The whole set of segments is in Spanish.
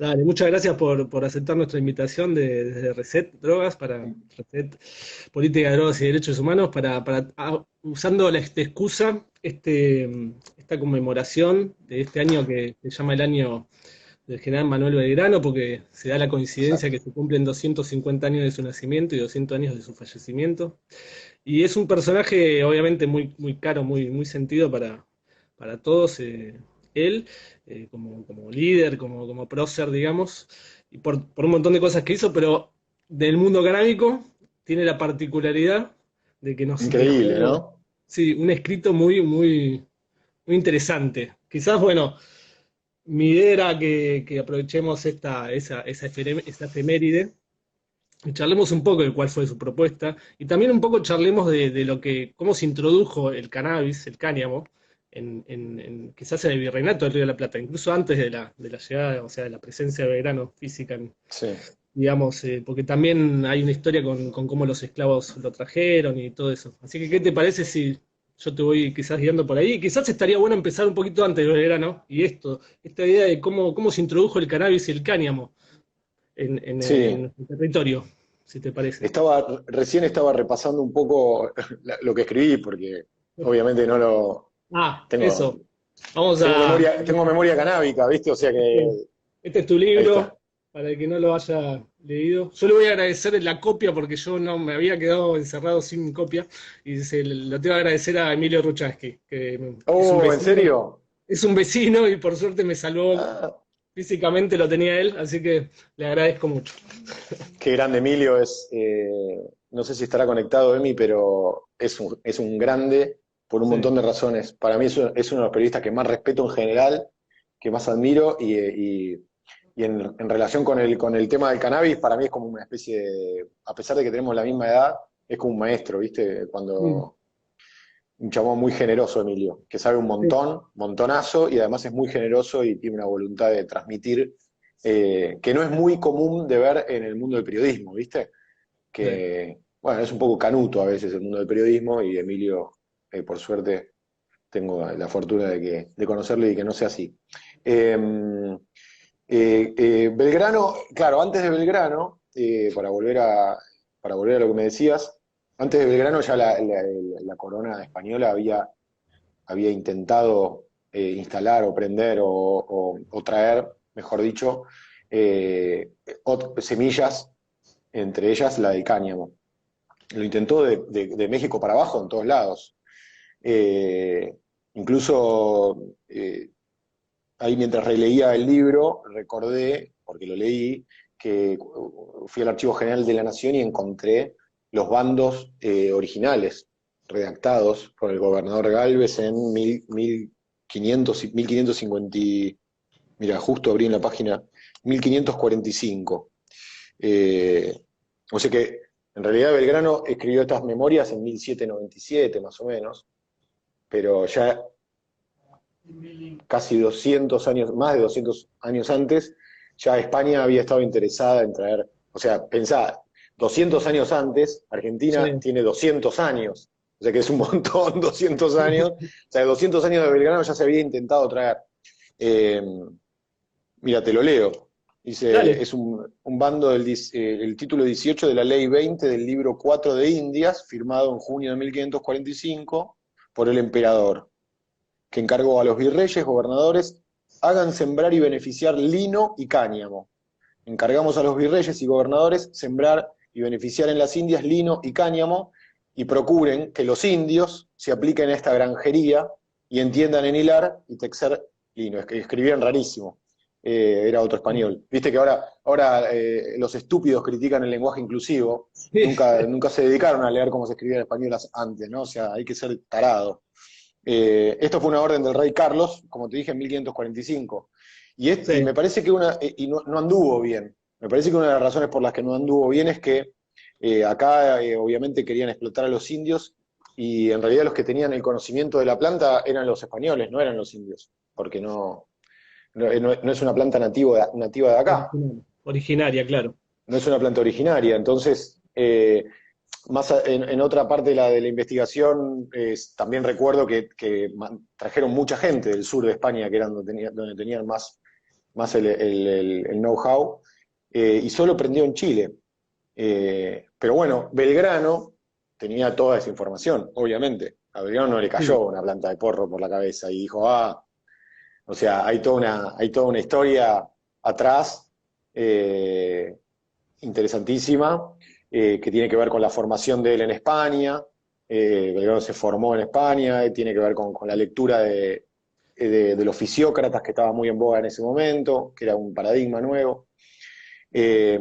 Dale, muchas gracias por aceptar nuestra invitación desde Reset Drogas para Reset Política de Drogas y Derechos Humanos usando esta excusa, esta conmemoración de este año que se llama el año del general Manuel Belgrano, porque se da la coincidencia que Exacto. se cumplen 250 años de su nacimiento y 200 años de su fallecimiento. Y es un personaje obviamente muy, muy caro, muy sentido para todos, él, como líder, como prócer, digamos, y por un montón de cosas que hizo, pero del mundo canábico tiene la particularidad de que nos Increíble, dejó, ¿no? sí, un escrito muy interesante. Quizás, bueno, mi idea era que aprovechemos esa efeméride y charlemos un poco de cuál fue su propuesta y también un poco charlemos de cómo se introdujo el cannabis, el cáñamo, quizás en el virreinato del Río de la Plata, incluso antes de la llegada, o sea, de la presencia de Belgrano física, Sí. digamos, porque también hay una historia con cómo los esclavos lo trajeron y todo eso. Así que, ¿qué te parece si yo te voy quizás guiando por ahí? Quizás estaría bueno empezar un poquito antes de Belgrano y esta idea de cómo se introdujo el cannabis y el cáñamo en Sí, nuestro territorio, si te parece. recién estaba repasando un poco lo que escribí, porque obviamente no lo tengo, Eso. Vamos a. tengo memoria canábica, ¿viste? O sea Este, que este es tu ahí libro, está. para el que no lo haya leído. Yo le voy a agradecer la copia porque yo no me había quedado encerrado sin copia. Y lo tengo que agradecer a Emilio Ruchansky, que es un Oh, ¿en vecino. serio? Es un vecino y por suerte me salvó. Ah, Físicamente lo tenía él, así que le agradezco mucho. qué grande Emilio es. No sé si estará conectado Emi, pero es un grande por un Sí, montón de razones. Para mí es uno de los periodistas que más respeto en general, que más admiro y en relación con el tema del cannabis, para mí es como una especie de, a pesar de que tenemos la misma edad, es como un maestro, ¿viste? mm, Cuando un chabón muy generoso, Emilio, que sabe un sí, montón, montonazo, y además es muy generoso y tiene una voluntad de transmitir que no es muy común de ver en el mundo del periodismo, ¿viste? sí. Que, bueno, es un poco canuto a veces el mundo del periodismo y Emilio, por suerte, tengo la fortuna de conocerlo y que no sea así. Eh, Belgrano, claro, antes de Belgrano, para volver a lo que me decías, antes de Belgrano ya la corona española había intentado instalar o prender o traer, mejor dicho, eh, semillas, entre ellas la del cáñamo. Lo intentó de México para abajo en todos lados. Eh, incluso ahí mientras releía el libro, recordé, porque lo leí, que fui al Archivo General de la Nación y encontré los bandos originales, redactados por el gobernador Galvez en 1500, 1550, mira, justo abrí en la página 1545. Eh, o sea que en realidad Belgrano escribió estas memorias en 1797, más o menos, pero ya casi 200 años, más de 200 años antes, ya España había estado interesada en traer, o sea, pensá, 200 años antes, Argentina Sí. tiene 200 años, o sea que es un montón, 200 años, o sea, 200 años de Belgrano ya se había intentado traer. Eh, Mira, te lo leo. Dice, Dale. es un bando el título 18 de la Ley 20 del libro 4 de Indias, firmado en junio de 1545 por el emperador, que encargó a los virreyes, gobernadores, hagan sembrar y beneficiar lino y cáñamo. Encargamos a los virreyes y gobernadores sembrar y beneficiar en las Indias lino y cáñamo y procuren que los indios se apliquen a esta granjería y entiendan en hilar y texer lino. Escribían rarísimo. Era otro español. Viste que ahora los estúpidos critican el lenguaje inclusivo. Sí. Nunca se dedicaron a leer cómo se escribía en español antes, ¿no? O sea, hay que ser tarado. Esto fue una orden del rey Carlos, como te dije, en 1545. Y Sí. me parece que no anduvo bien. Me parece que una de las razones por las que no anduvo bien es que acá obviamente querían explotar a los indios y en realidad los que tenían el conocimiento de la planta eran los españoles, no eran los indios, porque no es una planta nativa de acá, Originaria, claro. no es una planta originaria. Entonces, en otra parte de la investigación, también recuerdo que trajeron mucha gente del sur de España, que eran donde tenían más, más el know-how, y solo prendió en Chile. Pero bueno, Belgrano tenía toda esa información, obviamente. A Belgrano no le Sí, cayó una planta de porro por la cabeza y dijo, o sea, hay toda una historia atrás, eh, interesantísima, que tiene que ver con la formación de él en España. Belgrano se formó en España, tiene que ver con la lectura de los fisiócratas, que estaba muy en boga en ese momento, que era un paradigma nuevo. Eh,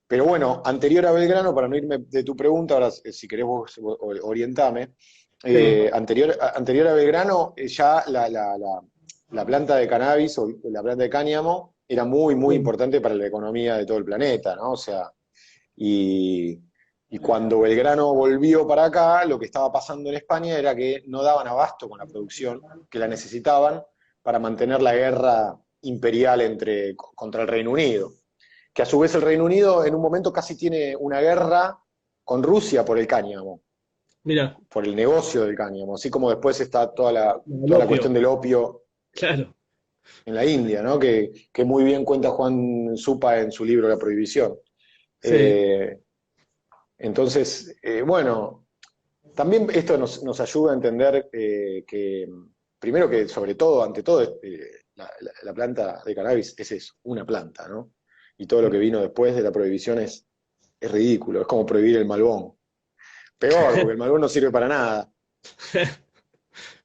pero bueno, anterior a Belgrano, para no irme de tu pregunta, ahora si querés vos orientame, sí, anterior a Belgrano, ya la planta de cannabis o la planta de cáñamo era muy, muy sí, importante para la economía de todo el planeta, ¿no? O sea, y, y cuando Belgrano volvió para acá, lo que estaba pasando en España era que no daban abasto con la producción, que la necesitaban para mantener la guerra imperial contra el Reino Unido, que a su vez el Reino Unido en un momento casi tiene una guerra con Rusia por el cáñamo, mira, por el negocio del cáñamo, así como después está el toda la cuestión opio, del opio claro, en la India, ¿no? Que muy bien cuenta Juan Supa en su libro La Prohibición. sí, Eh, entonces, bueno, también esto nos ayuda a entender que, primero que sobre todo, ante todo, la planta de cannabis es eso, una planta, ¿no? Y todo lo que vino después de la prohibición es ridículo, es como prohibir el Malbón. Peor, porque el Malbón no sirve para nada.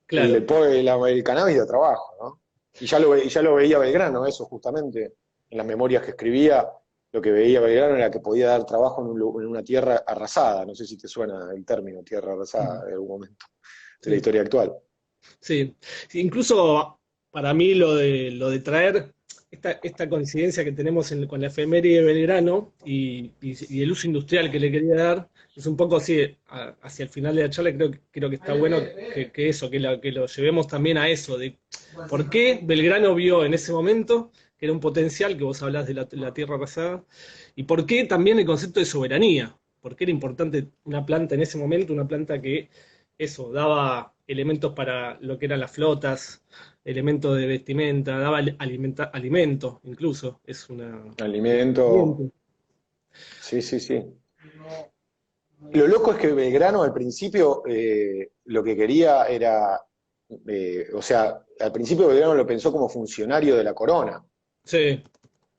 claro, El cannabis de trabajo, ¿no? Y ya lo veía Belgrano, eso justamente, en las memorias que escribía, lo que veía Belgrano era que podía dar trabajo en una tierra arrasada. No sé si te suena el término tierra arrasada en algún momento de la sí. historia actual. Sí, sí, incluso para mí lo de traer esta coincidencia que tenemos con la efeméride de Belgrano y el uso industrial que le quería dar, es un poco así, hacia el final de la charla creo que está bueno que eso, que lo llevemos también a eso, de por qué Belgrano vio en ese momento que era un potencial, que vos hablás de la tierra arrasada, y por qué también el concepto de soberanía, por qué era importante una planta en ese momento, una planta que eso, daba elementos para lo que eran las flotas, elementos de vestimenta, daba alimento, incluso, es un Alimento, alimento. sí, sí, sí. Lo loco es que Belgrano al principio lo que quería era, o sea, al principio Belgrano lo pensó como funcionario de la corona, Sí,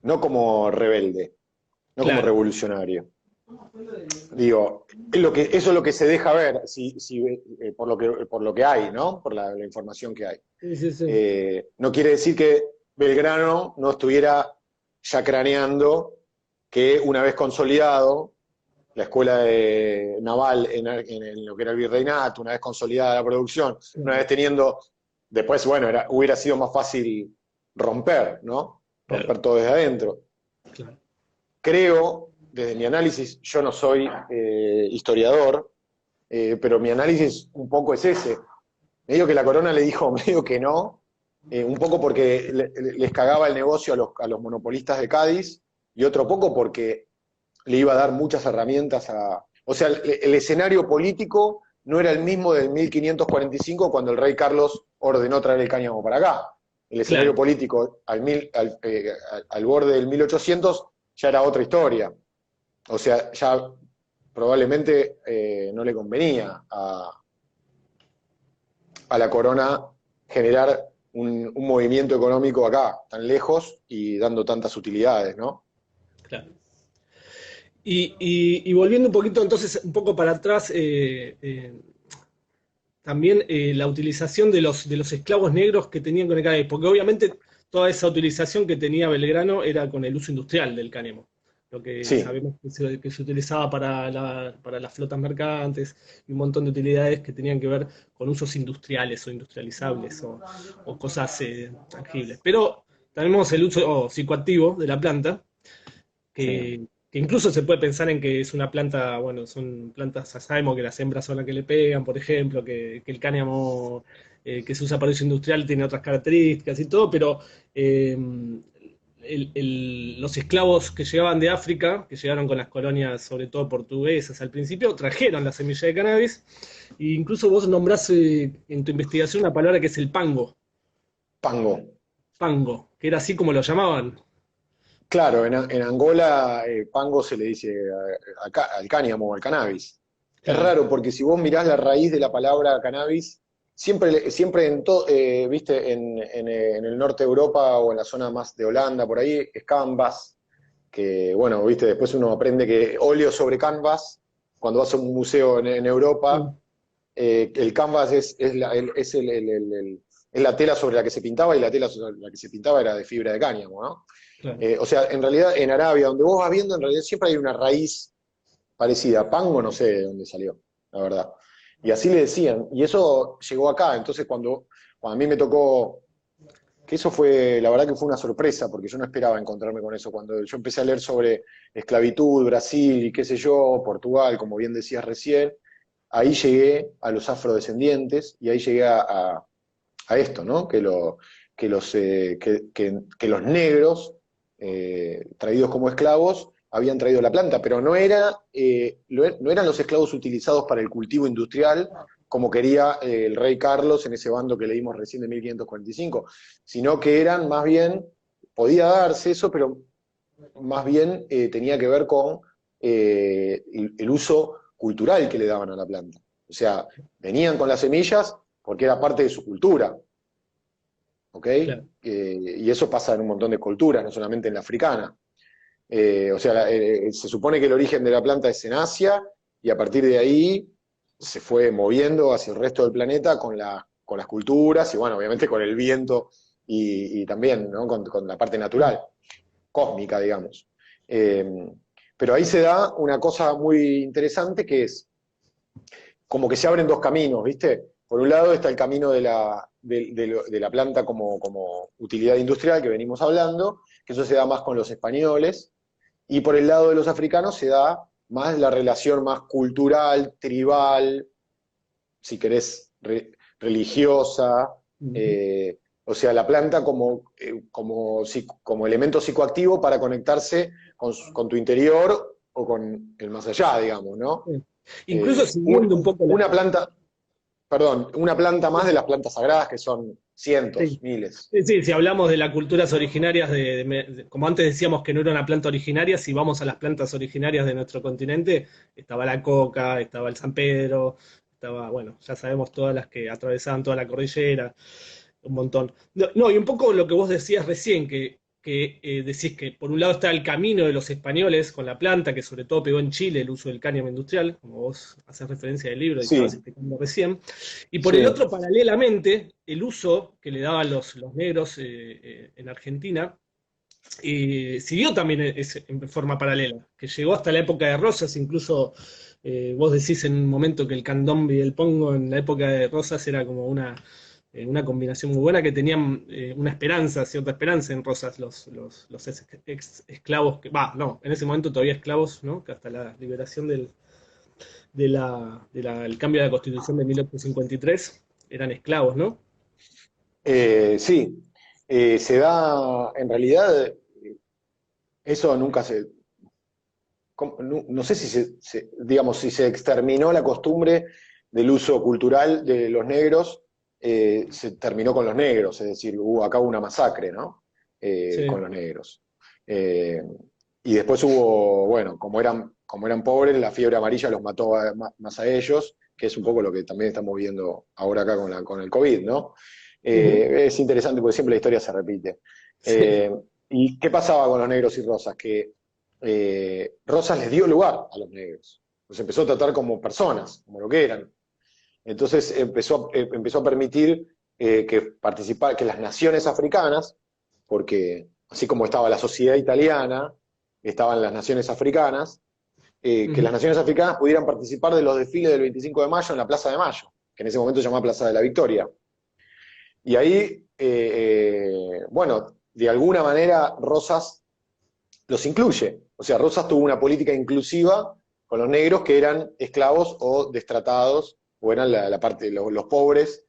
no como rebelde, no como claro. revolucionario. Digo, eso es lo que se deja ver por lo que hay, ¿no? Por la información que hay. Sí, sí, sí. No quiere decir que Belgrano no estuviera ya craneando que una vez consolidado la escuela naval en lo que era el virreinato, una vez consolidada la producción, una vez teniendo, después, bueno, hubiera sido más fácil romper, ¿no? Claro, Romper todo desde adentro. claro. Creo, desde mi análisis, yo no soy historiador, pero mi análisis un poco es ese. Medio que la corona le dijo medio que no, un poco porque les cagaba el negocio a los monopolistas de Cádiz y otro poco porque le iba a dar muchas herramientas a... O sea, el escenario político no era el mismo del 1545 cuando el rey Carlos ordenó traer el cáñamo para acá. El escenario Claro. político al borde del 1800 ya era otra historia. O sea, ya probablemente no le convenía a la corona generar un movimiento económico acá, tan lejos y dando tantas utilidades, ¿no? Claro. Y volviendo un poquito entonces, un poco para atrás, también la utilización de los esclavos negros que tenían con el cáñamo, porque obviamente toda esa utilización que tenía Belgrano era con el uso industrial del cáñamo, lo que Sí, sabemos que se utilizaba para las flotas mercantes y un montón de utilidades que tenían que ver con usos industriales o industrializables o cosas tangibles. Pero tenemos el uso psicoactivo de la planta, sí. que incluso se puede pensar en que es una planta, bueno, son plantas, ya sabemos que las hembras son las que le pegan, por ejemplo, que el cáñamo que se usa para uso industrial tiene otras características y todo, pero eh, los esclavos que llegaban de África, que llegaron con las colonias, sobre todo portuguesas al principio, trajeron la semilla de cannabis, e incluso vos nombrás en tu investigación una palabra que es el pango. Pango. pango, que era así como lo llamaban. Claro, en Angola pango se le dice al cáñamo, al cannabis. Es Claro. raro porque si vos mirás la raíz de la palabra cannabis, siempre en todo, viste, en el norte de Europa o en la zona más de Holanda, por ahí, es canvas, que bueno, viste, después uno aprende que óleo sobre canvas, cuando vas a un museo en Europa, Sí, el canvas es la tela sobre la que se pintaba y la tela sobre la que se pintaba era de fibra de cáñamo, ¿no? claro. O sea, en realidad en Arabia, donde vos vas viendo, en realidad siempre hay una raíz parecida. Pango no sé de dónde salió, la verdad. Y así le decían. Y eso llegó acá. Entonces cuando a mí me tocó, que eso fue, la verdad que fue una sorpresa, porque yo no esperaba encontrarme con eso. Cuando yo empecé a leer sobre esclavitud, Brasil y qué sé yo, Portugal, como bien decías recién, ahí llegué a los afrodescendientes y ahí llegué a esto, ¿no? Que los negros, traídos como esclavos, habían traído la planta, pero no eran los esclavos utilizados para el cultivo industrial, como quería el rey Carlos en ese bando que leímos recién de 1545, sino que eran más bien, podía darse eso, pero más bien tenía que ver con el uso cultural que le daban a la planta. O sea, venían con las semillas porque era parte de su cultura, ¿ok? Claro. Y eso pasa en un montón de culturas, no solamente en la africana. O sea, se supone que el origen de la planta es en Asia y a partir de ahí se fue moviendo hacia el resto del planeta con las culturas y bueno, obviamente con el viento y también, ¿no? con la parte natural, cósmica, digamos. Eh, pero ahí se da una cosa muy interesante que es como que se abren dos caminos, ¿viste? Por un lado está el camino de la planta como utilidad industrial que venimos hablando, que eso se da más con los españoles, y por el lado de los africanos se da más la relación más cultural, tribal, si querés, religiosa, Ujú. eh, o sea, la planta como elemento psicoactivo para conectarse con tu interior o con el más allá, digamos, ¿no? Sí. Incluso siguiendo un poco la, Una planta, perdón, una planta más de las plantas sagradas que son cientos, sí. miles. Sí, sí, si hablamos de las culturas originarias, como antes decíamos que no era una planta originaria, si vamos a las plantas originarias de nuestro continente, estaba la coca, estaba el San Pedro, estaba, bueno, ya sabemos todas las que atravesaban toda la cordillera, un montón. No, no, y un poco lo que vos decías recién, que decís que por un lado está el camino de los españoles con la planta, que sobre todo pegó en Chile el uso del cáñamo industrial, como vos haces referencia del libro y estabas Sí, explicando recién, y por el sí. otro, paralelamente, el uso que le daban los negros en Argentina, siguió también en forma paralela, que llegó hasta la época de Rosas, incluso vos decís en un momento que el candombe y el pongo en la época de Rosas era como una combinación muy buena, que tenían una esperanza, cierta esperanza en Rosas, los esclavos, que, va, no, en ese momento todavía esclavos, ¿no? Que hasta la liberación el cambio de la Constitución de 1853 eran esclavos, ¿no? Sí, se da, en realidad, eso nunca no sé si digamos, si se exterminó la costumbre del uso cultural de los negros, se terminó con los negros, es decir, acá hubo una masacre, ¿no? Con Sí. los negros. Eh, y después hubo, bueno, como eran pobres, la fiebre amarilla los mató más a ellos, que es un poco lo que también estamos viendo ahora acá con el COVID, ¿no? Ujú. Es interesante porque siempre la historia se repite. Sí. Eh, ¿Y qué pasaba con los negros y Rosas? Que Rosas les dio lugar a los negros. Los empezó a tratar como personas, como lo que eran. Entonces empezó a permitir que las naciones africanas, porque así como estaba la sociedad italiana, estaban las naciones africanas, que las Ujú. naciones africanas pudieran participar de los desfiles del 25 de mayo en la Plaza de Mayo, que en ese momento se llamaba Plaza de la Victoria. Y ahí, bueno, de alguna manera Rosas los incluye. O sea, Rosas tuvo una política inclusiva con los negros que eran esclavos o destratados, o eran la parte, los pobres,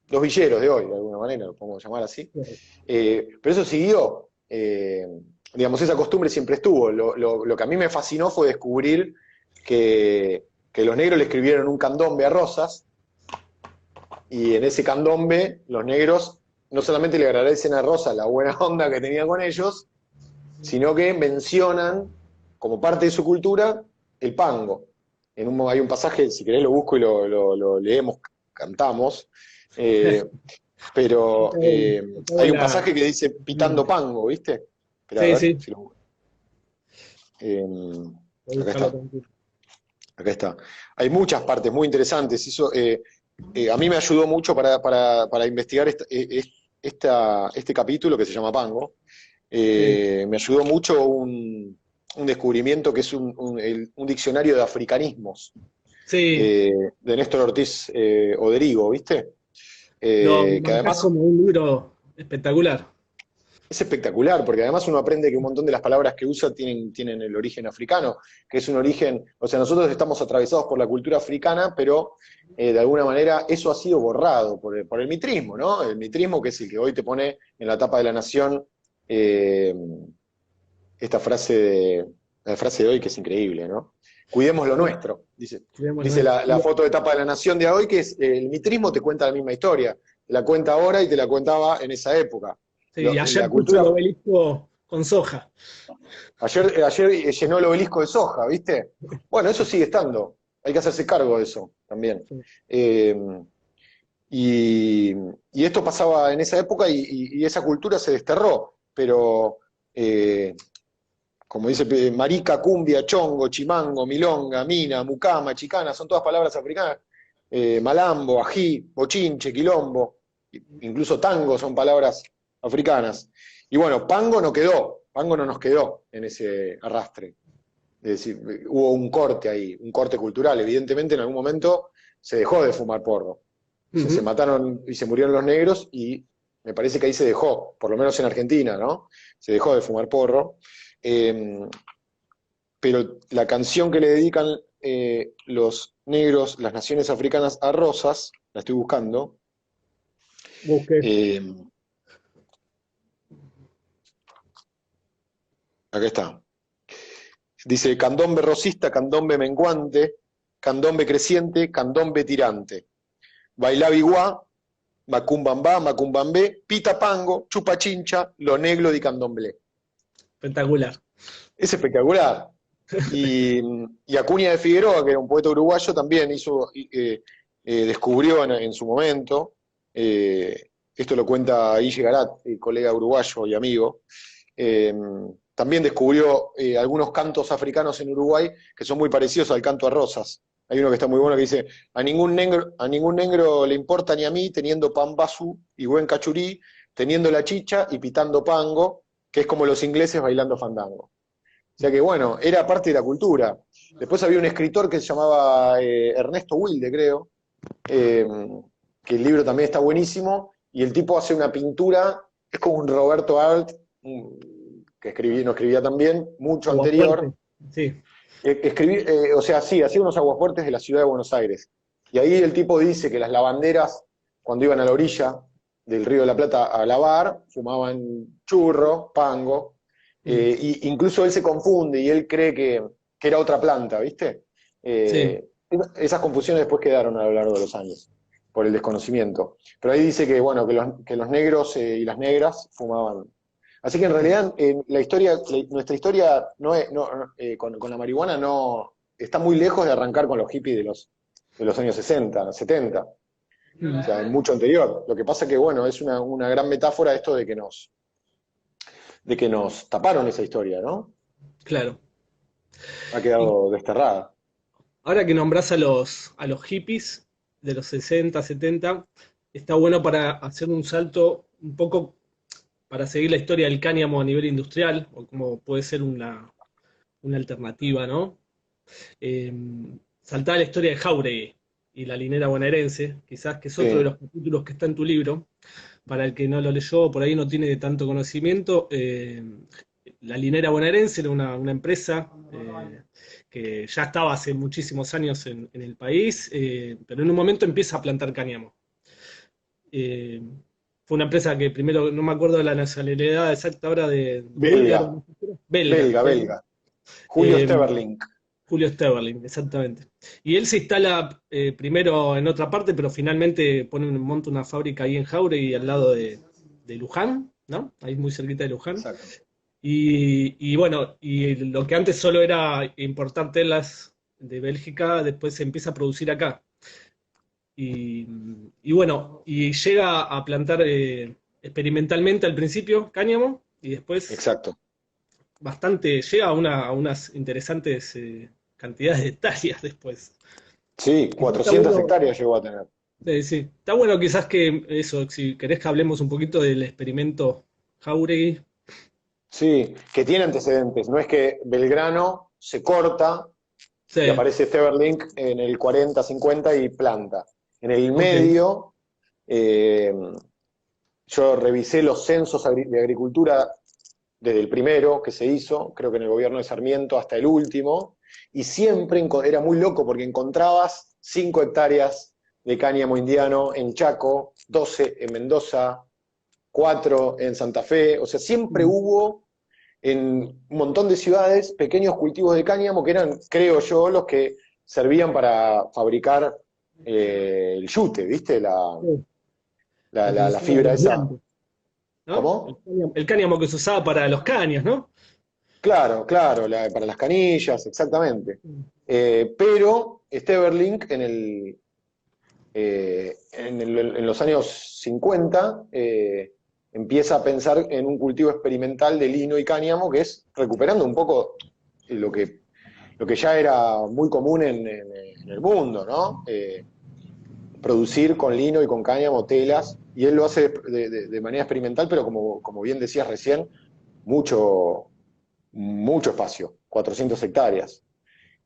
los villeros de hoy, de alguna manera, lo podemos llamar así. Pero eso siguió. Digamos, esa costumbre siempre estuvo. Lo que a mí me fascinó fue descubrir que los negros le escribieron un candombe a Rosas y en ese candombe los negros no solamente le agradecen a Rosa la buena onda que tenía con ellos, sino que mencionan, como parte de su cultura, el pango. Hay un pasaje, si querés lo busco y lo leemos, cantamos, eh, pero Acabo hay un la... pasaje que dice pitando pango, ¿viste? Esperá, a Sí, ver sí, si lo busco. Eh, voy a acá buscarlo está, tranquilo. acá está. Hay muchas partes muy interesantes. A mí me ayudó mucho para investigar este capítulo que se llama Pango. Sí, Me ayudó mucho un descubrimiento que es un diccionario de africanismos sí, de Néstor Ortiz Oderigo, ¿viste? lo Que marcás además como un libro espectacular. es espectacular, porque además uno aprende que un montón de las palabras que usa tienen el origen africano, que es un origen, o sea, nosotros estamos atravesados por la cultura africana, pero de alguna manera eso ha sido borrado por el mitrismo, ¿no? El mitrismo que es el que hoy te pone en la tapa de La Nación eh, esta la frase de hoy que es increíble, ¿no? Cuidemos lo nuestro, dice. Cuidemos lo Dice nuestro. la foto de tapa de La Nación de hoy, que es el mitrismo te cuenta la misma historia, te la cuenta ahora y te la contaba en esa época. Sí, y La ayer puso el cultura obelisco con soja. Ayer llenó el obelisco de soja, ¿viste? Bueno, eso sigue estando. Hay que hacerse cargo de eso también. Sí, Eh, y, y esto pasaba en esa época y esa cultura se desterró. Pero, como dice, marica, cumbia, chongo, chimango, milonga, mina, mucama, chicana, son todas palabras africanas. Malambo, ají, bochinche, quilombo, incluso tango son palabras africanas. Y bueno, pango no nos quedó en ese arrastre. Es decir, hubo un corte ahí, un corte cultural. Evidentemente, en algún momento se dejó de fumar porro. Se ujú. mataron y se murieron los negros y me parece que ahí se dejó, por lo menos en Argentina, ¿no? Se dejó de fumar porro. Eh, pero la canción que le dedican los negros, las naciones africanas a Rosas, la estoy buscando, Busque. eh, acá está. Dice, candombe rosista, candombe menguante, candombe creciente, candombe tirante. Bailabiguá, macumbambá, macumbambé, pita pango, chupa chincha, lo negro di candomblé. Espectacular. Es espectacular. Y, y Acuña de Figueroa, que era un poeta uruguayo, también descubrió en su momento, esto lo cuenta Ille Garat, colega uruguayo y amigo, eh, también descubrió algunos cantos africanos en Uruguay que son muy parecidos al canto a Rosas. Hay uno que está muy bueno que dice, a ningún negro le importa ni a mí, teniendo pambasu y buen cachurí, teniendo la chicha y pitando pango, que es como los ingleses bailando fandango. O sea que bueno, era parte de la cultura. Después había un escritor que se llamaba Ernesto Wilde, creo, eh, que el libro también está buenísimo, y el tipo hace una pintura, es como un Roberto Alt, no escribía también, mucho Agua anterior. fuerte. Sí. O sea, sí, hacía unos aguafuertes de la ciudad de Buenos Aires. Y ahí el tipo dice que las lavanderas, cuando iban a la orilla del Río de la Plata a lavar, fumaban churro, pango, Mm, y incluso él se confunde y él cree que era otra planta, ¿viste? sí. Esas confusiones después quedaron a lo largo de los años, por el desconocimiento. Pero ahí dice que, bueno, que los negros y las negras fumaban. Así que en realidad nuestra historia con la marihuana no está muy lejos de arrancar con los hippies de los años 60, 70. O sea, Mm, es mucho anterior. Lo que pasa que, bueno, es una gran metáfora esto de que nos taparon esa historia, ¿no? claro. Ha Y quedado desterrada. ahora que nombrás a los hippies de los 60, 70, está bueno para hacer un salto un poco para seguir la historia del cáñamo a nivel industrial, o como puede ser una alternativa, ¿no? Eh, Saltar a la historia de Jauregui y la linera bonaerense, quizás que es otro de Sí, los capítulos que está en tu libro. Para el que no lo leyó, por ahí no tiene tanto conocimiento, la linera bonaerense era una empresa que ya estaba hace muchísimos años en el país, pero en un momento empieza a plantar cáñamo. Eh, Fue una empresa que primero, no me acuerdo de la nacionalidad exacta ahora de Wilde, ahora belga, no sé qué era. Belga, belga, belga. belga. Julio Eh, Steverling. Julio Steverling, exactamente. Y él se instala primero en otra parte, pero finalmente monta una fábrica ahí en Jauregui al lado de Luján, ¿no? Ahí muy cerquita de Luján. Exacto. Y bueno, y lo que antes solo era importar telas de Bélgica, después se empieza a producir acá. Y, y bueno, y llega a plantar experimentalmente al principio cáñamo y después Exacto. llega a unas interesantes cantidades de hectáreas después. Sí, Quizás está 400 bueno, hectáreas llegó a tener. sí, está bueno quizás que eso, si querés que hablemos un poquito del experimento Jauregui. Sí, que tiene antecedentes. No es que Belgrano se corta Sí, y aparece Steverlink en el 40-50 y planta. En el ok. medio, eh, yo revisé los censos de agricultura desde el primero que se hizo, creo que en el gobierno de Sarmiento, hasta el último, y siempre era muy loco porque encontrabas 5 hectáreas de cáñamo indiano en Chaco, 12 en Mendoza, 4 en Santa Fe, o sea, siempre Mm. hubo en un montón de ciudades pequeños cultivos de cáñamo que eran, creo yo, los que servían para fabricar el yute, ¿viste? Sí, La, lo que la, se la usaba en fibra los esa. blancos, ¿no? ¿Cómo? El cáñamo que se usaba para los caños, ¿no? Claro, claro, para las canillas, exactamente. Mm. Pero Steverlink en los años 50 empieza a pensar en un cultivo experimental de lino y cáñamo, que es recuperando un poco lo que ya era muy común en el mundo, ¿no? Producir con lino y con cáñamo telas, y él lo hace de manera experimental, pero como bien decías recién, mucho, mucho espacio, 400 hectáreas.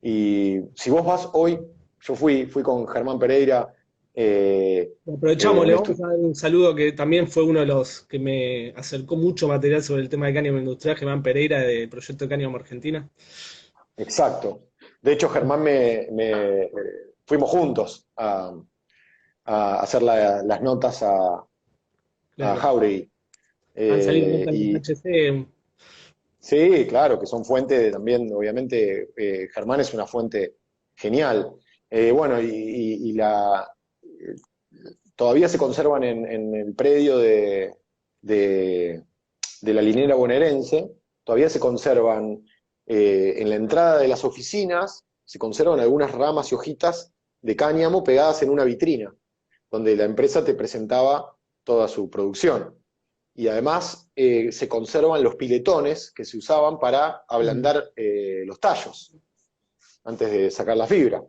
Y si vos vas hoy, yo fui con Germán Pereira, Aprovechamos, un le vamos a dar un saludo que también fue uno de los que me acercó mucho material sobre el tema de cáñamo industrial, Germán Pereira, del proyecto de Cáñamo Argentina. exacto. De hecho, Germán fuimos juntos a hacer las notas a Claro. Jauregui. Han salido notas en Y HC. sí, claro, que son fuentes también, obviamente, Germán es una fuente genial. Bueno, todavía se conservan en el predio de, de la linera bonaerense, todavía se conservan en la entrada de las oficinas, se conservan algunas ramas y hojitas de cáñamo pegadas en una vitrina, donde la empresa te presentaba toda su producción. Y además se conservan los piletones que se usaban para ablandar los tallos antes de sacar la fibra.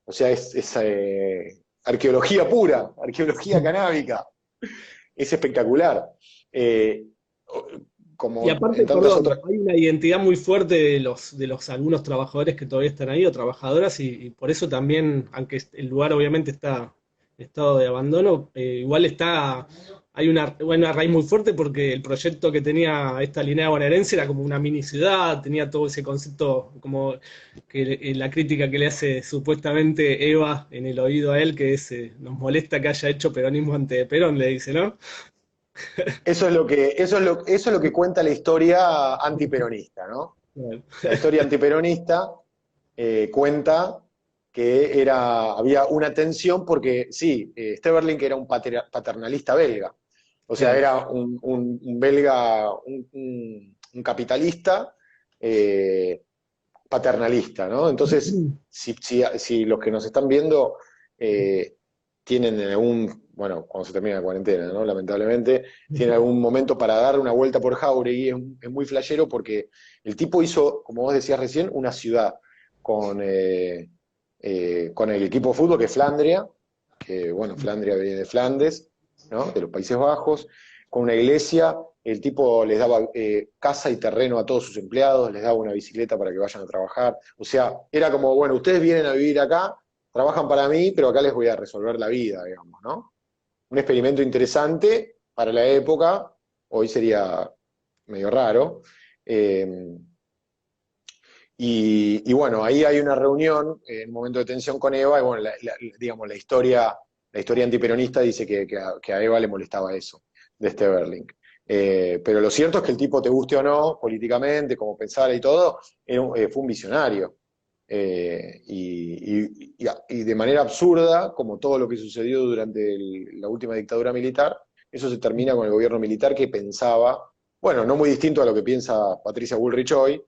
O sea, es arqueología pura, arqueología canábica. Es espectacular. Eh, Y como aparte, en tantas perdón, otras. hay una identidad muy fuerte de los algunos trabajadores que todavía están ahí o trabajadoras y por eso también, aunque el lugar obviamente está en estado de abandono, igual hay una raíz muy fuerte porque el proyecto que tenía esta línea bonaerense era como una mini ciudad, tenía todo ese concepto como que la crítica que le hace supuestamente Eva en el oído a él, que es, nos molesta que haya hecho peronismo antes de Perón, le dice, ¿no? Eso es lo que cuenta la historia antiperonista, ¿no? Claro. La historia antiperonista cuenta que había una tensión porque, sí, Steverlink era un paternalista belga. O sea, Claro. era un belga, un capitalista paternalista, ¿no? Entonces, si los que nos están viendo eh, tienen bueno, cuando se termina la cuarentena, ¿no? Lamentablemente, tienen algún momento para dar una vuelta por Jauregui, es muy flashero porque el tipo hizo, como vos decías recién, una ciudad con el equipo de fútbol que es Flandria, que bueno, Flandria viene de Flandes, ¿no? De los Países Bajos, con una iglesia, el tipo les daba casa y terreno a todos sus empleados, les daba una bicicleta para que vayan a trabajar, o sea, era como, bueno, ustedes vienen a vivir acá, trabajan para mí, pero acá les voy a resolver la vida, digamos, ¿no? Un experimento interesante para la época, hoy sería medio raro, eh, y bueno, ahí hay una reunión en un momento de tensión con Eva, y bueno, digamos, la historia antiperonista dice que a Eva le molestaba eso, de Steverlink. Pero lo cierto es que el tipo, te guste o no, políticamente, como pensara y todo, fue un visionario. Y de manera absurda, como todo lo que sucedió durante la última dictadura militar, eso se termina con el gobierno militar que pensaba, bueno, no muy distinto a lo que piensa Patricia Bullrich hoy,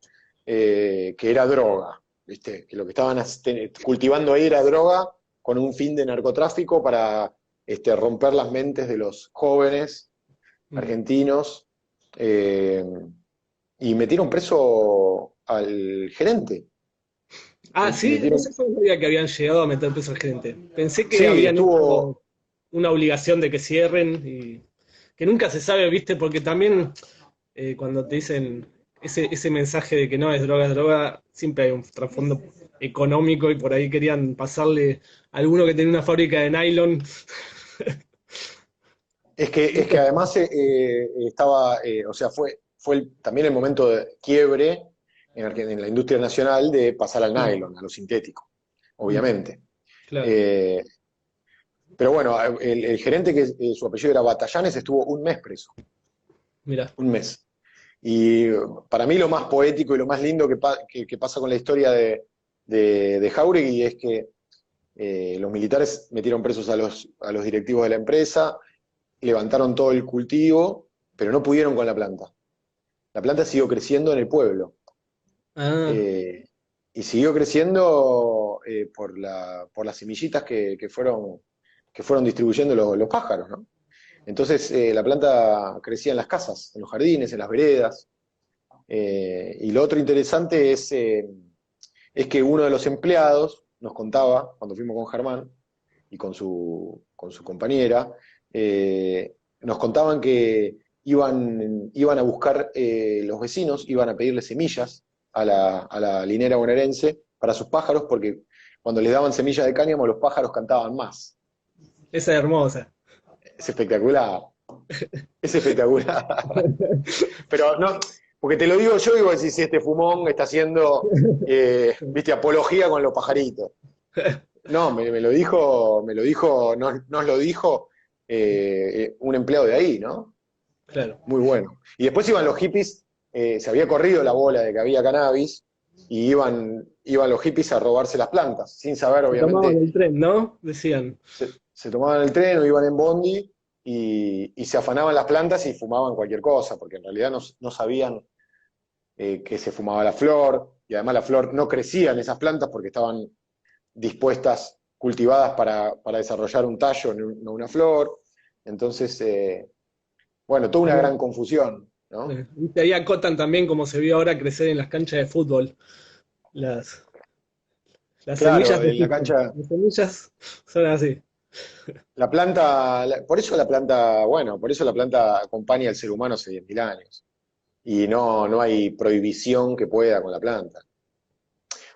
que era droga, ¿viste? Que lo que estaban cultivando ahí era droga con un fin de narcotráfico para romper las mentes de los jóvenes Mm. argentinos, eh, y metieron preso al gerente. Ah, sí, no Metieron, sé si sabía que habían llegado a meter preso al gerente. Pensé que sí, habían estuvo. hecho una obligación de que cierren y que nunca se sabe, ¿viste? Porque también cuando te dicen ese mensaje de que no es droga, siempre hay un trasfondo económico y por ahí querían pasarle a alguno que tenía una fábrica de nylon. Es que además estaba, o sea, fue también el momento de quiebre en la industria nacional de pasar al Mm, nylon, a lo sintético, mm, obviamente. claro, Eh, pero bueno, el gerente, que su apellido era Batallanes, estuvo un mes preso, mira. un mes. Y para mí lo más poético y lo más lindo que pasa con la historia de Jáuregui es que los militares metieron presos a los directivos de la empresa, levantaron todo el cultivo, pero no pudieron con la planta. La planta siguió creciendo en el pueblo. Ah, eh, y siguió creciendo por las semillitas que fueron distribuyendo los pájaros, ¿no? Entonces la planta crecía en las casas, en los jardines, en las veredas. Y lo otro interesante es que uno de los empleados nos contaba, cuando fuimos con Germán y con su compañera, nos contaban que iban a buscar, los vecinos, iban a pedirle semillas a la linera bonaerense para sus pájaros, porque cuando les daban semillas de cáñamo, los pájaros cantaban más. esa es hermosa. Es espectacular, es espectacular. Pero no, porque te lo digo yo y vos decís, si este fumón está haciendo, viste, apología con los pajaritos. No, me lo dijo, nos lo dijo un empleado de ahí, ¿no? Claro. Muy bueno. Y después iban los hippies, se había corrido la bola de que había cannabis, y iban los hippies a robarse las plantas, sin saber, Se tomaban obviamente, el tren, ¿no? Decían. se tomaban el tren o iban en bondi y se afanaban las plantas y fumaban cualquier cosa, porque en realidad no sabían que se fumaba la flor, y además la flor no crecía en esas plantas porque estaban dispuestas, cultivadas para desarrollar un tallo, no una flor. Entonces, bueno, toda una gran confusión, ¿no? Viste, ahí acotan también como se vio ahora crecer en las canchas de fútbol. Las, las semillas Claro, no en la existen. cancha, Las semillas son así. la planta, por eso la planta, bueno, por eso la planta acompaña al ser humano hace 10.000 años. Y no hay prohibición que pueda con la planta.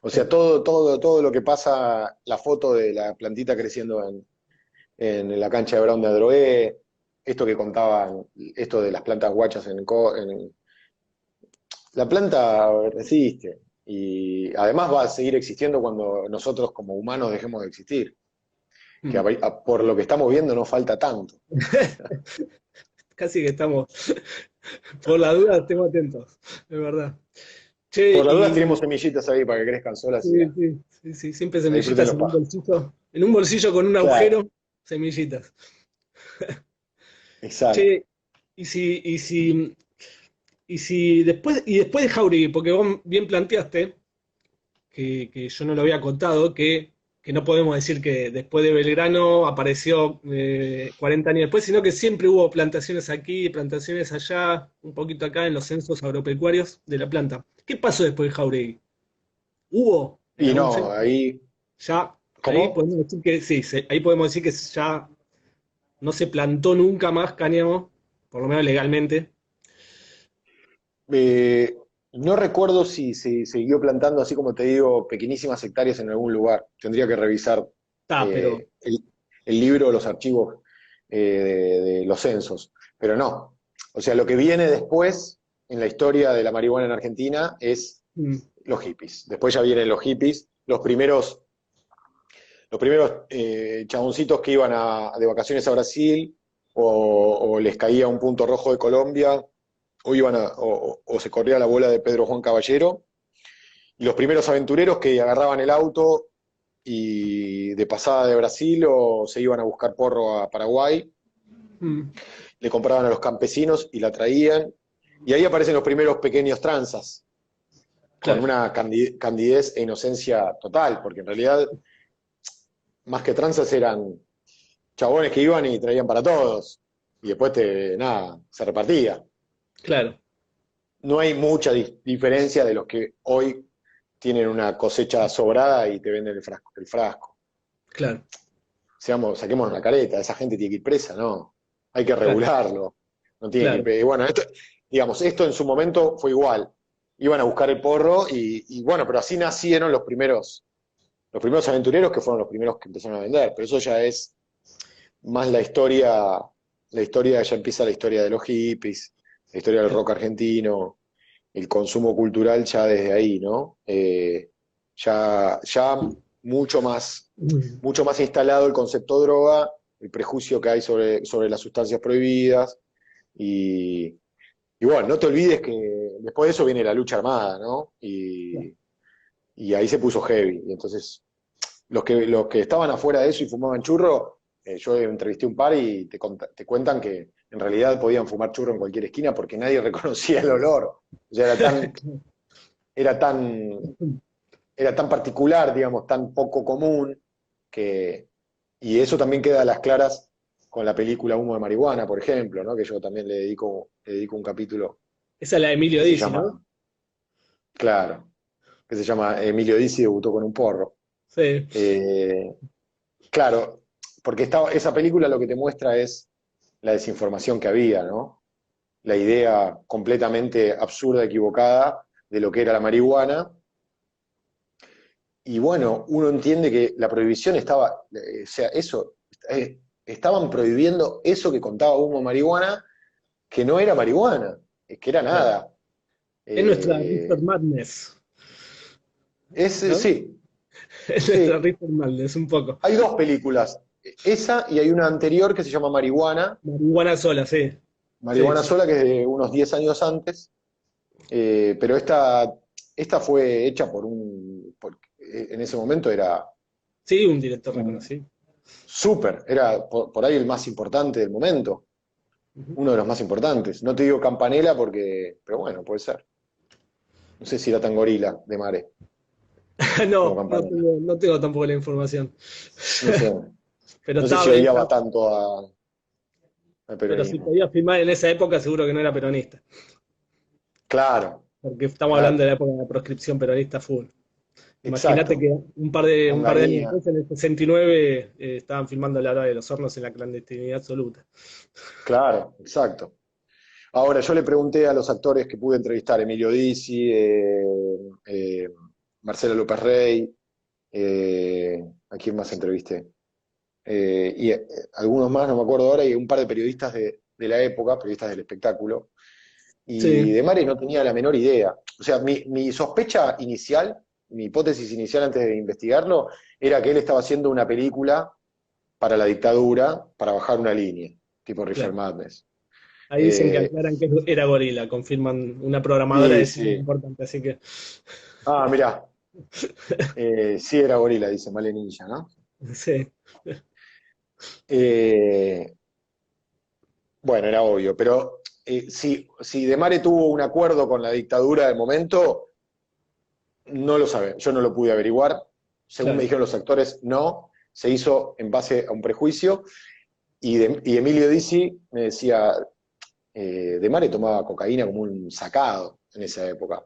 O sea, todo lo que pasa, la foto de la plantita creciendo en la cancha de Brown de Adrogué, esto que contaban, esto de las plantas guachas la planta resiste, y además va a seguir existiendo cuando nosotros como humanos dejemos de existir, que Mm. por lo que estamos viendo no falta tanto. Casi que estamos, por la duda, estemos atentos, es verdad. Che, Por la duda y tenemos semillitas ahí para que crezcan solas y sí, sí, sí, sí, siempre disfruten semillitas los pájaros. en un bolsillo con un Claro, agujero, semillitas. exacto. Che, y si, y si, y después de Jauregui, porque vos bien planteaste, que yo no lo había contado, que no podemos decir que después de Belgrano apareció 40 años después, sino que siempre hubo plantaciones aquí, plantaciones allá, un poquito acá en los censos agropecuarios de la planta. ¿Qué pasó después de Jauregui? ¿Hubo en Y algún no, censo? ahí, Ya, ahí ¿cómo? podemos decir que sí, ahí podemos decir que ya no se plantó nunca más cáñamo, por lo menos legalmente. Eh, no recuerdo si se siguió plantando, así como te digo, pequeñísimas hectáreas en algún lugar. Tendría que revisar Ah, pero el libro o los archivos de los censos. Pero no. O sea, lo que viene después en la historia de la marihuana en Argentina es mm, los hippies. Después ya vienen los hippies, los primeros chaboncitos que iban de vacaciones a Brasil, o les caía un punto rojo de Colombia, o se corría la bola de Pedro Juan Caballero, y los primeros aventureros que agarraban el auto y de pasada de Brasil o se iban a buscar porro a Paraguay, mm, le compraban a los campesinos y la traían. Y ahí aparecen los primeros pequeños tranzas, con Claro, una candidez e inocencia total, porque en realidad, más que tranzas, eran chabones que iban y traían para todos. Y después, nada, se repartía. claro, No hay mucha diferencia de los que hoy tienen una cosecha sobrada y te venden el frasco. claro, Saquémonos la careta, esa gente tiene que ir presa, ¿no? Hay que claro, regularlo. No tiene que ir claro. presa. Bueno, esto en su momento fue igual. Iban a buscar el porro y bueno, pero así nacieron los primeros aventureros que fueron los primeros que empezaron a vender. Pero eso ya es más ya empieza la historia de los hippies, la historia del rock argentino, el consumo cultural ya desde ahí, ¿no? Ya mucho más, Mm. mucho más instalado el concepto droga, el prejuicio que hay sobre las sustancias prohibidas, y, y bueno, no te olvides que después de eso viene la lucha armada, ¿no? Y ahí se puso heavy, y entonces los que estaban afuera de eso y fumaban churro, yo entrevisté un par y te cuentan que en realidad podían fumar churro en cualquier esquina porque nadie reconocía el olor. O sea, era tan, era tan particular, digamos, tan poco común, que, y eso también queda a las claras con la película Humo de Marihuana, por ejemplo, ¿no? Que yo también le dedico un capítulo Esa es la de Emilio que se Dizzi, ¿no? llama, claro, que se llama Emilio Dizzi debutó con un porro. Sí. Eh, Claro, porque esa película lo que te muestra es la desinformación que había, ¿no? La idea completamente absurda, equivocada de lo que era la marihuana. Y bueno, uno entiende que la prohibición estaba, o sea, estaban prohibiendo eso que contaba Humo Marihuana, que no era marihuana, que era Claro. nada. Es nuestra Eh, Reefer Madness, ¿no? sí, Es nuestra sí. Reefer Madness, un poco. Hay dos películas, esa y hay una anterior que se llama Marihuana, Marihuana sola, sí. Sí, Marihuana Sola, que es de unos 10 años antes. Pero esta fue hecha en ese momento era sí, un director un reconocido. era por ahí el más importante del momento, Ujú. uno de los más importantes. No te digo Campanella pero bueno, puede ser. No sé si era tan gorila de Mare como No, Campanella. no tengo tampoco la información. No sé, Pero no sé estaba, si odiaba tanto al pero si peronismo. podía filmar en esa época, seguro que no era peronista. Claro, Porque estamos hablando de claro, la época de la proscripción peronista full. Imagínate exacto. que un par de años Onganía, después, en el 69, estaban filmando La Hora de los Hornos en la clandestinidad absoluta. claro, exacto. Ahora, yo le pregunté a los actores que pude entrevistar, Emilio Dizzi, eh, Marcelo López Rey, ¿a quién más entrevisté? Algunos más, no me acuerdo ahora, y un par de periodistas de la época, periodistas del espectáculo, y Sí, de Mares no tenía la menor idea. O sea, mi sospecha inicial, mi hipótesis inicial antes de investigarlo, era que él estaba haciendo una película para la dictadura, para bajar una línea, tipo Richard claro. Madness. Ahí dicen que Eh, aclaran que era gorila, confirman una programadora y de cine sí. importante, así que Mirá, sí era gorila, dice Malenilla, ¿no? sí, Eh, bueno, era obvio, pero si De Mare tuvo un acuerdo con la dictadura del momento, no lo sabe, yo no lo pude averiguar. Según me claro, dijeron los actores, no, se hizo en base a un prejuicio. Y Emilio Dizzi me decía, De Mare tomaba cocaína como un sacado en esa época.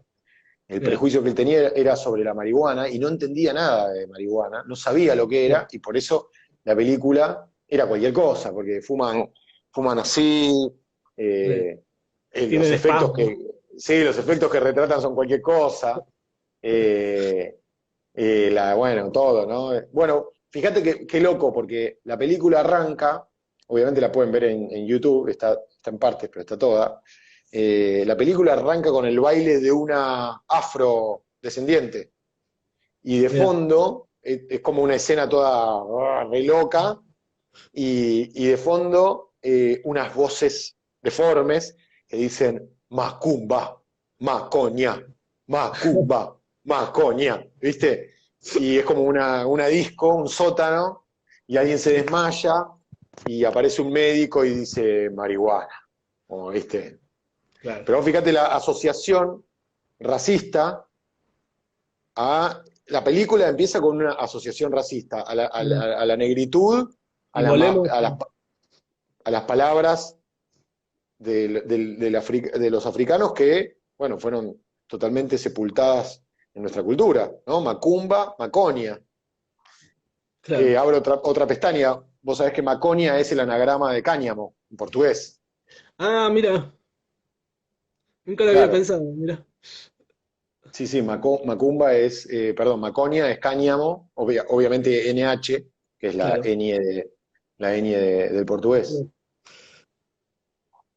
El bien, prejuicio que él tenía era sobre la marihuana y no entendía nada de marihuana, no sabía lo que bien, era y por eso la película era cualquier cosa, porque fuman así, bien. eh, los Tienen efectos espasmos. que, sí, los efectos que retratan son cualquier cosa, eh, bueno, todo, ¿no? Bueno, fíjate qué loco, porque la película arranca, obviamente la pueden ver en YouTube, está en partes, pero está toda. La película arranca con el baile de una afrodescendiente y de Bien, fondo es como una escena toda re loca y de fondo unas voces deformes que dicen Macumba, Macoña, Macumba, Macoña, ¿viste? Y es como una disco, un sótano, y alguien se desmaya y aparece un médico y dice marihuana, como, ¿viste? Claro. Pero fíjate la asociación racista a... La película empieza con una asociación racista a la negritud, Y volvemos. a las palabras de los africanos que, bueno, fueron totalmente sepultadas en nuestra cultura, ¿no? Macumba, Maconia. Claro. Abro otra pestaña. Vos sabés que Maconia es el anagrama de cáñamo, en portugués. Ah, mira, nunca lo había Claro. pensado, mira. Sí, sí, Macumba es, perdón, Maconia es cáñamo, obviamente NH, que es Claro. la ñ del portugués.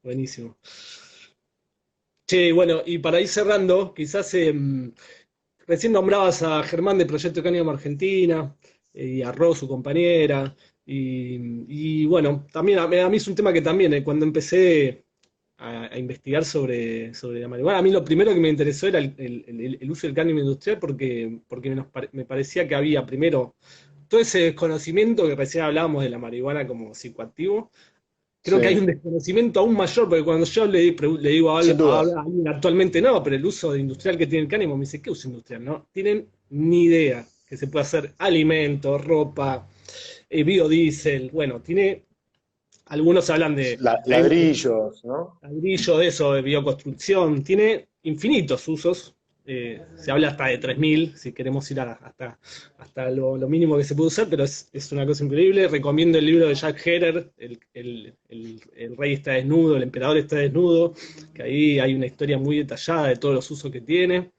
Buenísimo. Che, bueno, y para ir cerrando, quizás recién nombrabas a Germán de Proyecto Cáñamo Argentina, y a Ro, su compañera, y bueno, también a mí es un tema que también, cuando empecé a investigar sobre la marihuana, a mí lo primero que me interesó era el uso del cáñamo industrial porque me parecía que había primero todo ese desconocimiento que recién hablábamos de la marihuana como psicoactivo. Creo que hay un Sí, desconocimiento aún mayor, porque cuando yo le digo sin a dudas. alguien actualmente no, pero el uso industrial que tiene el cáñamo, me dice, ¿qué uso industrial? No tienen ni idea que se puede hacer alimentos, ropa, biodiesel. Bueno, tiene, algunos hablan de Ladrillos, ¿no? ladrillo, de eso, de bioconstrucción, tiene infinitos usos. Se habla hasta de 3000 si queremos ir hasta lo mínimo que se puede usar, pero es una cosa increíble. Recomiendo el libro de Jack Herer, el rey está desnudo, el emperador está desnudo, que ahí hay una historia muy detallada de todos los usos que tiene.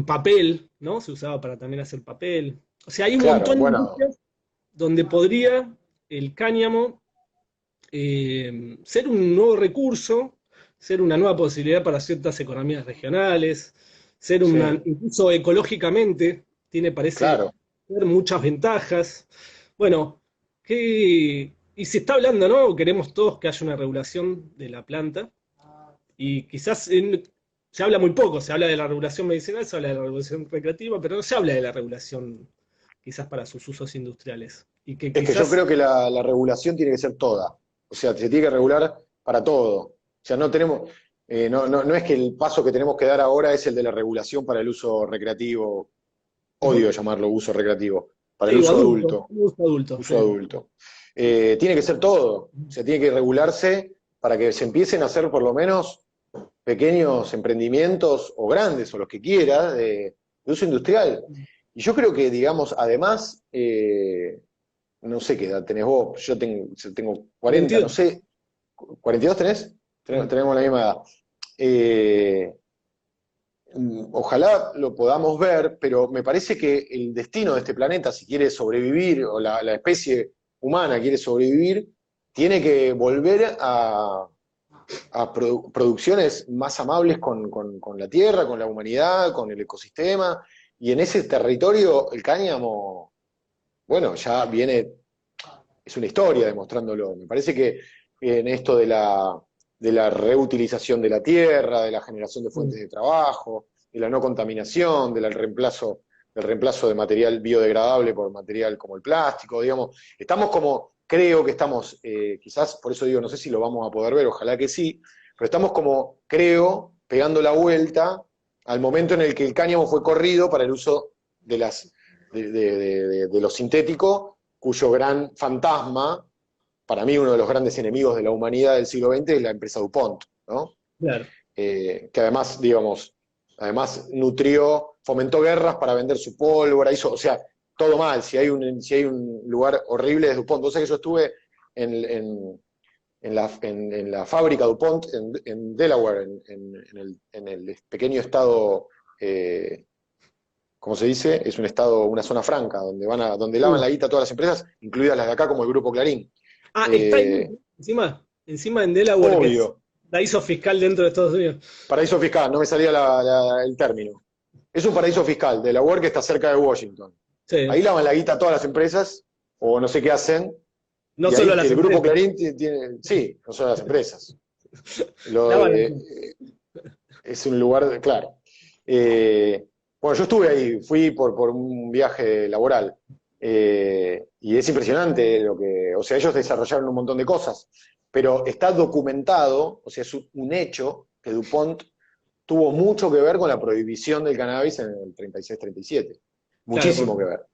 Papel, ¿no? Se usaba para también hacer papel. O sea, hay un Claro, montón de bueno, industrias donde podría el cáñamo ser un nuevo recurso, ser una nueva posibilidad para ciertas economías regionales, ser sí, incluso ecológicamente, parece claro. tener muchas ventajas. Bueno, y se está hablando, ¿no? Queremos todos que haya una regulación de la planta, y quizás se habla muy poco, se habla de la regulación medicinal, se habla de la regulación recreativa, pero no se habla de la regulación quizás para sus usos industriales. Y que Es que yo quizás creo que la regulación tiene que ser toda. O sea, se tiene que regular para todo. O sea, no tenemos, no es que el paso que tenemos que dar ahora es el de la regulación para el uso recreativo, odio llamarlo uso recreativo, para el sí, o uso adulto, adulto, uso adulto, uso sí. adulto. Tiene que ser todo. O sea, tiene que regularse para que se empiecen a hacer por lo menos pequeños emprendimientos o grandes o los que quiera de uso industrial. Y yo creo que, digamos, además, no sé qué edad tenés vos, yo tengo 40, no 22. sé, ¿42 tenés? Mm. Tenemos la misma edad. Eh, Ojalá lo podamos ver, pero me parece que el destino de este planeta, si quiere sobrevivir, o la especie humana quiere sobrevivir, tiene que volver a producciones más amables con la tierra, con la humanidad, con el ecosistema, y en ese territorio el cáñamo, bueno, ya viene, es una historia demostrándolo. Me parece que en esto de la reutilización de la tierra, de la generación de Mm. fuentes de trabajo, de la no contaminación, del reemplazo de material biodegradable por material como el plástico, digamos, estamos como, creo que estamos, quizás, por eso digo, no sé si lo vamos a poder ver, ojalá que sí, pero estamos como, creo, pegando la vuelta al momento en el que el cáñamo fue corrido para el uso de de lo sintético, cuyo gran fantasma, para mí uno de los grandes enemigos de la humanidad del siglo XX, es la empresa DuPont, ¿no? Claro. Que además, digamos, además fomentó guerras para vender su pólvora, hizo, o sea, todo mal. Si hay un lugar horrible es DuPont. Vos sabés que yo estuve en, en, en la fábrica DuPont en Delaware, en el pequeño estado, ¿cómo se dice? Es un estado, una zona franca, donde lavan Uh. la guita todas las empresas, incluidas las de acá como el Grupo Clarín. Ah, está ahí, Eh, encima en Delaware, que es Obvio, paraíso fiscal dentro de Estados Unidos. paraíso fiscal, no me salía el término. Es un paraíso fiscal, Delaware que está cerca de Washington. Sí. Ahí lavan la guita todas las empresas, o no sé qué hacen, No y solo ahí las el Grupo empresas. Clarín tiene, sí, no son las empresas. Lo Lavan de, las- es un lugar, claro. Bueno, yo estuve ahí, fui por un viaje laboral. Y es impresionante o sea, ellos desarrollaron un montón de cosas, pero está documentado, o sea, es un hecho que DuPont tuvo mucho que ver con la prohibición del cannabis en el 36-37. Claro, Muchísimo que ver.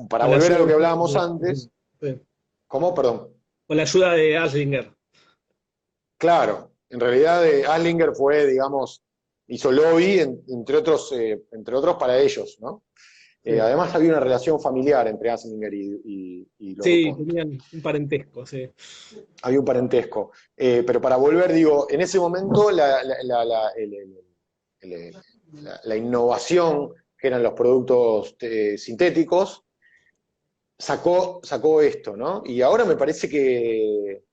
Para con la volver a ayuda lo que hablábamos antes, sí, ¿cómo? Perdón. con la ayuda de Aslinger. Claro, en realidad Aslinger fue, digamos, hizo lobby, entre otros para ellos, ¿no? Sí, Además había una relación familiar entre Aslinger y los sí, DuPont. tenían un parentesco, sí. Había un parentesco. Pero para volver, digo, en ese momento la innovación, que eran los productos sintéticos, sacó esto, ¿no? Y ahora me parece que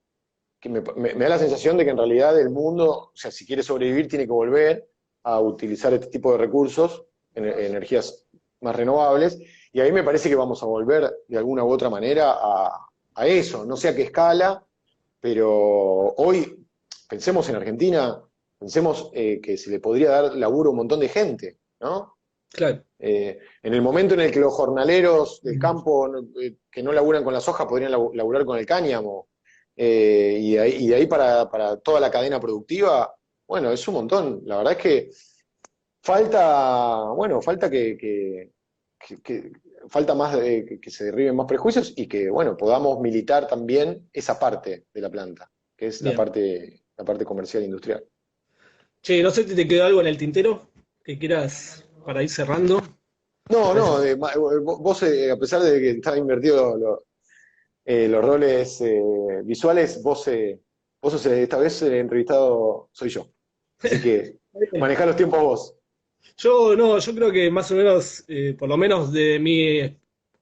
me da la sensación de que en realidad el mundo, o sea, si quiere sobrevivir, tiene que volver a utilizar este tipo de recursos, energías más renovables, y ahí me parece que vamos a volver de alguna u otra manera a eso, no sé a qué escala, pero hoy pensemos en Argentina, pensemos que se le podría dar laburo a un montón de gente, ¿no? Claro. En el momento en el que los jornaleros del campo que no laburan con la soja podrían laburar con el cáñamo, y de ahí para toda la cadena productiva, bueno, es un montón. La verdad es que falta falta más que se derriben más prejuicios y que, bueno, podamos militar también esa parte de la planta, que es Bien. la parte comercial e industrial. Che, no sé si te quedó algo en el tintero que quieras para ir cerrando. ¿Te No, parece? no, vos, a pesar de que estaba invertido los roles visuales, vos sos, esta vez el entrevistado soy yo. Así que manejá los tiempos vos. Yo no, yo creo que más o menos, por lo menos de mi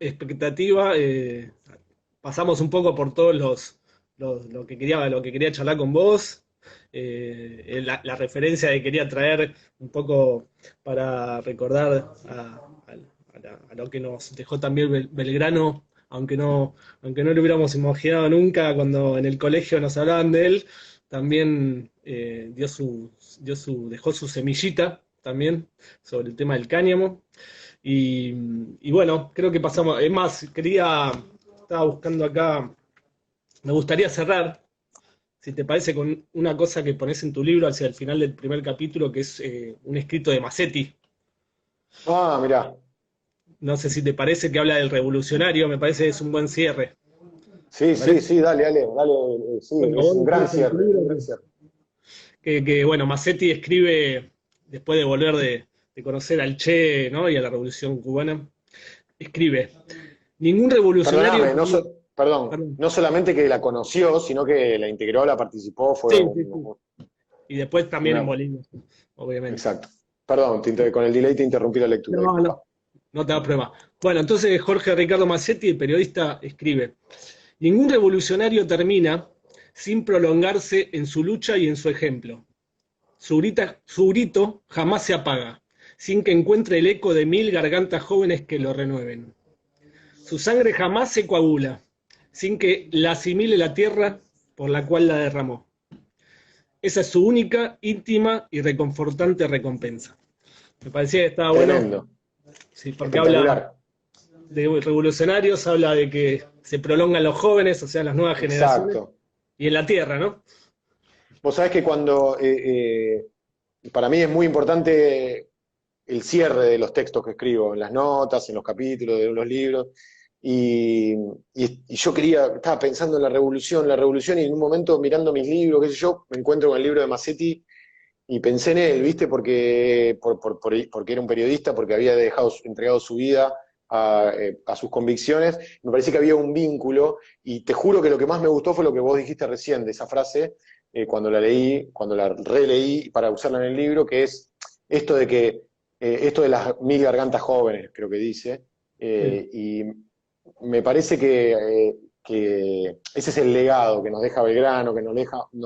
expectativa, pasamos un poco por todos lo que quería charlar con vos. La referencia que quería traer un poco para recordar a lo que nos dejó también Belgrano, aunque no lo hubiéramos imaginado nunca cuando en el colegio nos hablaban de él, también dejó su semillita también sobre el tema del cáñamo. Y, y bueno, creo que pasamos. Es más, estaba buscando acá, me gustaría cerrar, si te parece, con una cosa que pones en tu libro hacia el final del primer capítulo, que es un escrito de Massetti. Ah, mirá. No sé si te parece que habla del revolucionario, me parece que es un buen cierre. Sí, ¿Te sí, parece? sí, dale, dale, dale. Sí, Bueno, es vos un gran decís en tu cierre, un libro gran cierre. bueno, Massetti escribe, después de volver de conocer al Che, ¿no? Y a la Revolución Cubana, escribe, ningún revolucionario... Perdóname, perdón, Perdón. no solamente que la conoció, sino que la integró, la participó, fue Sí, sí, sí. Y después también en una... Bolivia, obviamente. Exacto. Perdón, con el delay te interrumpí la lectura, No, disculpa. no, no te da problema. Bueno, entonces Jorge Ricardo Massetti, el periodista, escribe, ningún revolucionario termina sin prolongarse en su lucha y en su ejemplo. Su grito jamás se apaga, sin que encuentre el eco de 1000 gargantas jóvenes que lo renueven. Su sangre jamás se coagula, sin que la asimile la tierra por la cual la derramó. Esa es su única, íntima y reconfortante recompensa. Me parecía que estaba bueno, Tremendo, sí, porque habla espectacular. de revolucionarios, habla de que se prolongan los jóvenes, o sea, las nuevas generaciones, Exacto. y en la tierra, ¿no? Vos sabés que para mí es muy importante el cierre de los textos que escribo, en las notas, en los capítulos de los libros. Y, y yo estaba pensando en la revolución, y en un momento mirando mis libros, qué sé yo, me encuentro con el libro de Massetti y pensé en él, ¿viste? Porque era un periodista, porque había entregado su vida a sus convicciones. Me parecía que había un vínculo, y te juro que lo que más me gustó fue lo que vos dijiste recién de esa frase, cuando la leí, cuando la releí para usarla en el libro, que es esto de que, esto de las 1000 gargantas jóvenes, creo que dice, Sí, y me parece que ese es el legado que nos deja Belgrano, que nos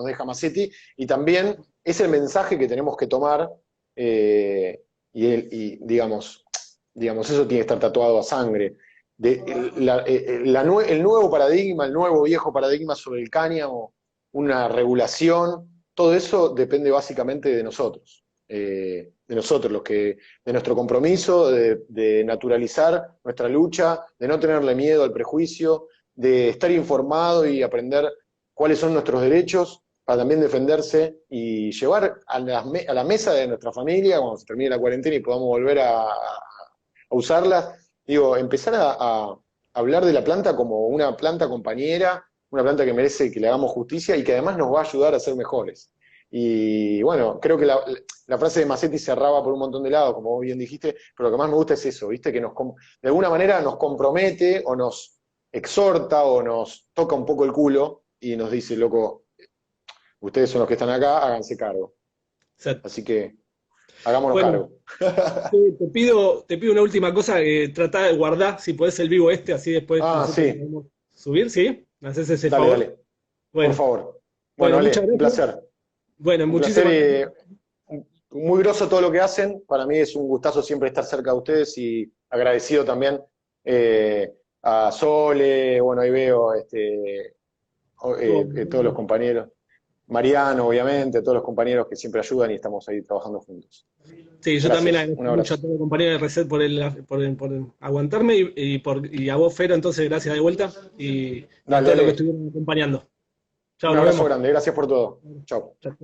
deja Massetti, y también es el mensaje que tenemos que tomar, digamos, eso tiene que estar tatuado a sangre. El nuevo paradigma, el nuevo viejo paradigma sobre el cáñamo, una regulación, todo eso depende básicamente de nosotros. nosotros, de nuestro compromiso, de naturalizar nuestra lucha, de no tenerle miedo al prejuicio, de estar informado y aprender cuáles son nuestros derechos para también defenderse y llevar a la mesa de nuestra familia, cuando se termine la cuarentena y podamos volver a usarla, digo, empezar a hablar de la planta como una planta compañera, una planta que merece que le hagamos justicia y que además nos va a ayudar a ser mejores. Y bueno, creo que la frase de Massetti cerraba por un montón de lados, como vos bien dijiste, pero lo que más me gusta es eso, ¿viste? Que de alguna manera nos compromete o nos exhorta o nos toca un poco el culo y nos dice, loco, ustedes son los que están acá, háganse cargo. Exacto. Así que hagámonos Bueno, cargo. te pido una última cosa, tratá de guardar, si podés, el vivo así después Ah, nosotros lo sí, podemos subir, ¿sí? ¿Me haces ese dale, favor? dale, por Bueno, favor. Bueno, bueno, muchas Ale, un gracias. placer. Bueno, Un placer, muchísimas gracias. muy groso todo lo que hacen. Para mí es un gustazo siempre estar cerca de ustedes y agradecido también a Sole, bueno, ahí veo todos los compañeros. Mariano, obviamente, todos los compañeros que siempre ayudan y estamos ahí trabajando juntos. Sí, yo también Gracias, un agradezco mucho a abrazo. todo el compañero de Reset por por aguantarme y a vos, Fer, entonces gracias de vuelta y a Dale, todos los que Ale, estuvieron acompañando. Chao, un nos abrazo vemos. grande, gracias por todo. Chao. Chao.